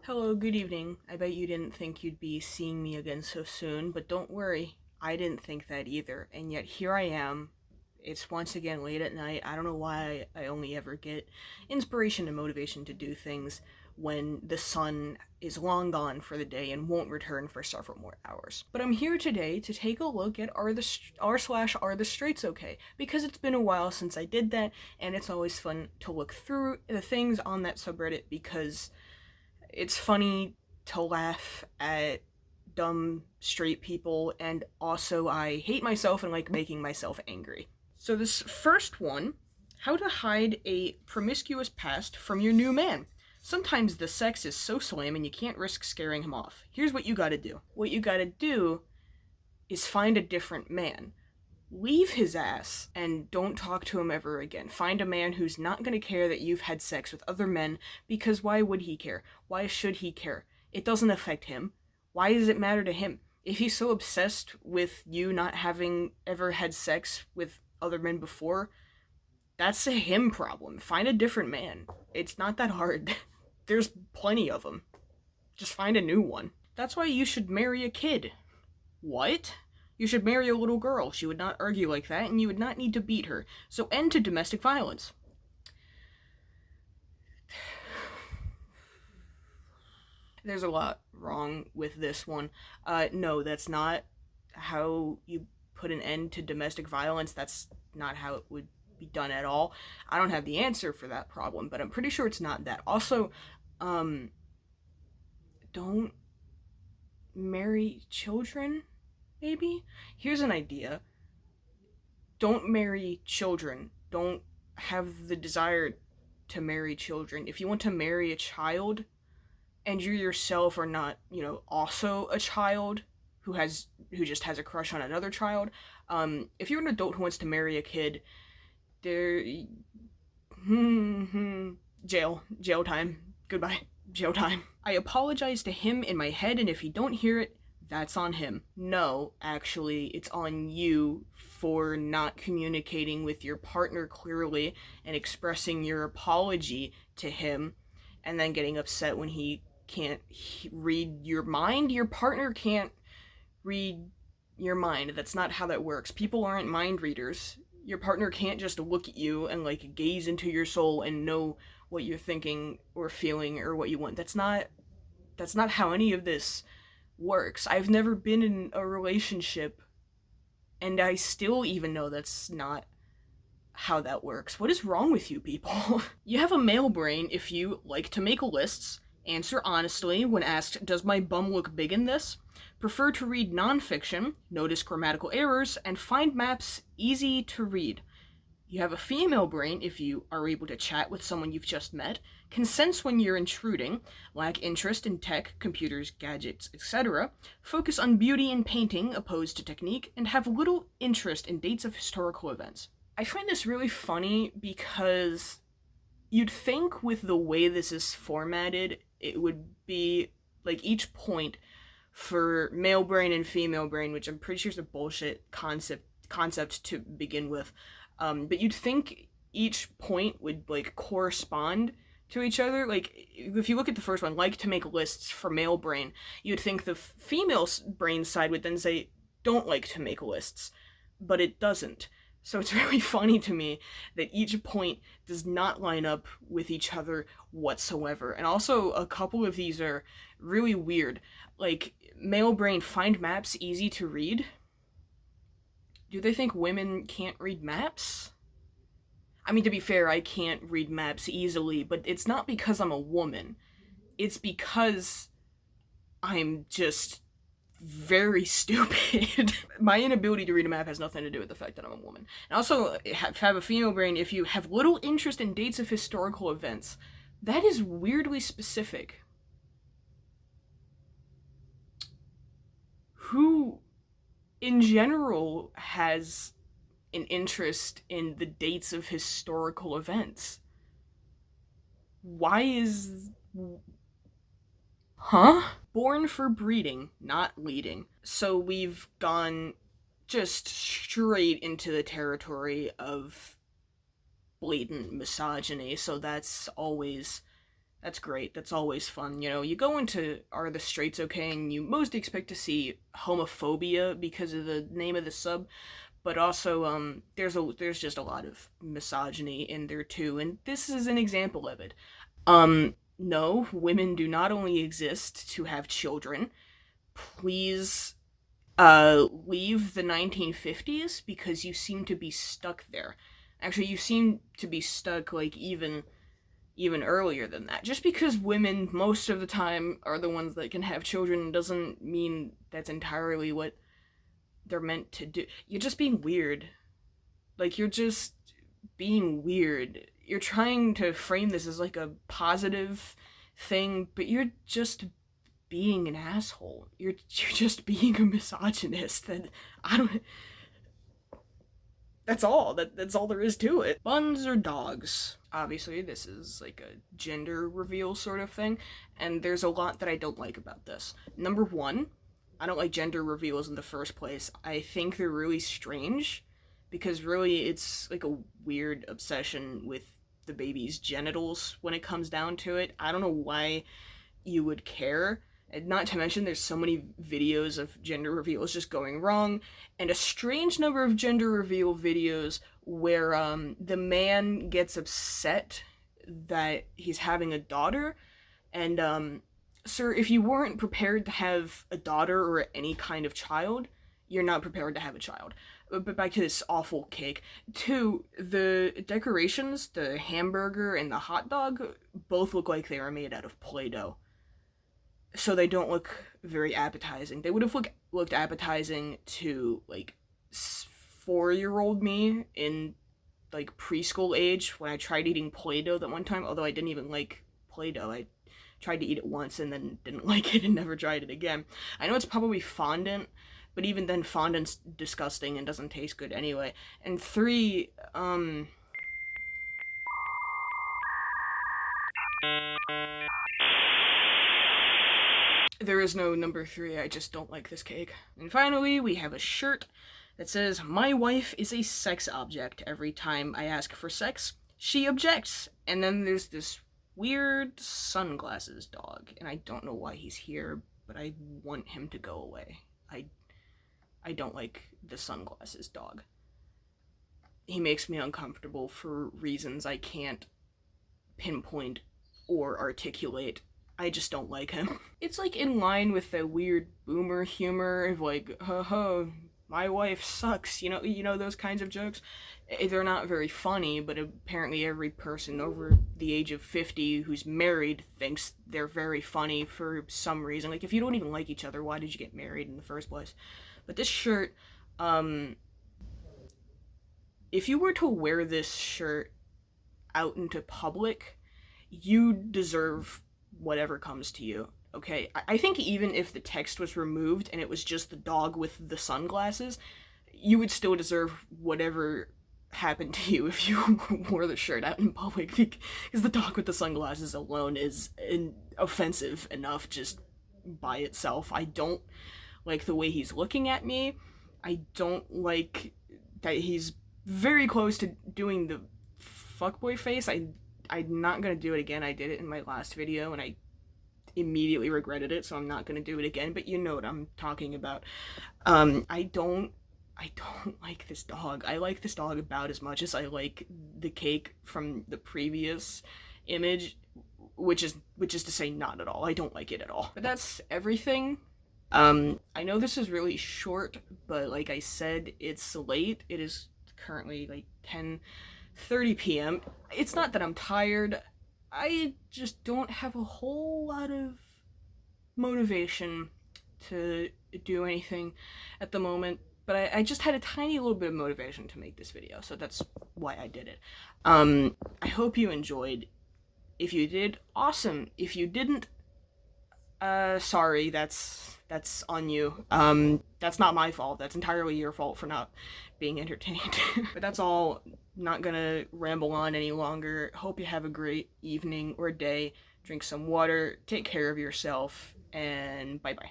Hello, good evening. I bet you didn't think you'd be seeing me again so soon, but don't worry, I didn't think that either. And yet here I am. It's once again late at night. I don't know why I only ever get inspiration and motivation to do things when the sun is long gone for the day and won't return for several more hours. But I'm here today to take a look at r/r/the StraightsOK because it's been a while since I did that, and it's always fun to look through the things on that subreddit because it's funny to laugh at dumb straight people, and also I hate myself and like making myself angry. So, this first one, how to hide a promiscuous past from your new man. Sometimes the sex is so slamming you can't risk scaring him off. Here's what you gotta do. What you gotta do is find a different man. Leave his ass and don't talk to him ever again. Find a man who's not going to care that you've had sex with other men, because why would he care? Why should he care? It doesn't affect him. Why does it matter to him? If he's so obsessed with you not having ever had sex with other men before, that's a him problem. Find a different man. It's not that hard. There's plenty of them. Just find a new one. That's why you should marry a kid. What? You should marry a little girl. She would not argue like that, and you would not need to beat her. So end to domestic violence. There's a lot wrong with this one. No, that's not how you put an end to domestic violence. That's not how it would be done at all. I don't have the answer for that problem, but I'm pretty sure it's not that. Also, don't marry children, maybe? Here's an idea. Don't marry children. Don't have the desire to marry children. If you want to marry a child and you yourself are not, also a child who just has a crush on another child, if you're an adult who wants to marry a kid, there jail time. Goodbye. Jail time. I apologize to him in my head, and if you don't hear it, that's on him. No, actually, it's on you for not communicating with your partner clearly and expressing your apology to him, and then getting upset when he can't read your mind. Your partner can't read your mind. That's not how that works. People aren't mind readers. Your partner can't just look at you and like gaze into your soul and know what you're thinking or feeling or what you want. That's not how any of this works. I've never been in a relationship, and I still even know that's not how that works. What is wrong with you people? You have a male brain if you like to make lists, answer honestly when asked, does my bum look big in this? Prefer to read nonfiction, notice grammatical errors, and find maps easy to read. You have a female brain if you are able to chat with someone you've just met, can sense when you're intruding, lack interest in tech, computers, gadgets, etc., focus on beauty and painting opposed to technique, and have little interest in dates of historical events. I find this really funny because you'd think with the way this is formatted, it would be like each point for male brain and female brain, which I'm pretty sure is a bullshit concept to begin with. But you'd think each point would like correspond to each other. Like if you look at the first one, like to make lists for male brain, you'd think the female brain side would then say don't like to make lists, but it doesn't. So it's really funny to me that each point does not line up with each other whatsoever. And also, a couple of these are really weird. Like, male brain, find maps easy to read. Do they think women can't read maps? I mean, to be fair, I can't read maps easily, but it's not because I'm a woman. It's because I'm just very stupid. My inability to read a map has nothing to do with the fact that I'm a woman. And also, have a female brain if you have little interest in dates of historical events. That is weirdly specific. Who, in general, has an interest in the dates of historical events? Why is... Huh? Born for breeding, not leading. So we've gone just straight into the territory of blatant misogyny, so that's always That's great. That's always fun. You know, you go into AreTheStraightsOK and you most expect to see homophobia because of the name of the sub, but also there's just a lot of misogyny in there too, and this is an example of it. No, women do not only exist to have children. Please leave the 1950s because you seem to be stuck there. Actually, you seem to be stuck like even earlier than that. Just because women most of the time are the ones that can have children doesn't mean that's entirely what they're meant to do. You're just being weird. Like, you're just being weird. You're trying to frame this as like a positive thing, but you're just being an asshole. You're just being a misogynist. And I don't. That's all. That's all there is to it. Buns or dogs? Obviously, this is like a gender reveal sort of thing, and there's a lot that I don't like about this. Number one, I don't like gender reveals in the first place. I think they're really strange, because really it's like a weird obsession with the baby's genitals when it comes down to it. I don't know why you would care. And not to mention, there's so many videos of gender reveals just going wrong, and a strange number of gender reveal videos where the man gets upset that he's having a daughter, and sir, if you weren't prepared to have a daughter or any kind of child, you're not prepared to have a child. But back to this awful cake. Two, the decorations, the hamburger and the hot dog, both look like they are made out of Play-Doh. So they don't look very appetizing. They would have looked appetizing to, like, 4-year-old me in, like, preschool age when I tried eating Play-Doh that one time, although I didn't even like Play-Doh. I tried to eat it once and then didn't like it and never tried it again. I know it's probably fondant, but even then fondant's disgusting and doesn't taste good anyway. And three, there is no number three, I just don't like this cake. And finally, we have a shirt that says, "My wife is a sex object. Every time I ask for sex, she objects." And then there's this weird sunglasses dog, and I don't know why he's here, but I want him to go away. I don't like the sunglasses dog. He makes me uncomfortable for reasons I can't pinpoint or articulate. I just don't like him. It's like in line with the weird boomer humor of like, ho ho, my wife sucks, you know those kinds of jokes. They're not very funny, but apparently every person over the age of 50 who's married thinks they're very funny for some reason. Like, if you don't even like each other, why did you get married in the first place? But this shirt, if you were to wear this shirt out into public, you deserve whatever comes to you, okay? I think even if the text was removed and it was just the dog with the sunglasses, you would still deserve whatever happened to you if you wore the shirt out in public, because the dog with the sunglasses alone is offensive enough just by itself. I don't like the way he's looking at me. I don't like that he's very close to doing the fuckboy face. I'm not gonna do it again. I did it in my last video and I immediately regretted it, so I'm not gonna do it again, but you know what I'm talking about. I don't like this dog. I like this dog about as much as I like the cake from the previous image, which is to say not at all. I don't like it at all. But that's everything. I know this is really short, but like I said, it's late. It is currently like 10:30 p.m. It's not that I'm tired. I just don't have a whole lot of motivation to do anything at the moment, but I just had a tiny little bit of motivation to make this video, so that's why I did it. I hope you enjoyed. If you did, awesome. If you didn't, sorry, that's on you. That's not my fault. That's entirely your fault for not being entertained. But that's all. Not gonna ramble on any longer. Hope you have a great evening or day. Drink some water, take care of yourself, and bye-bye.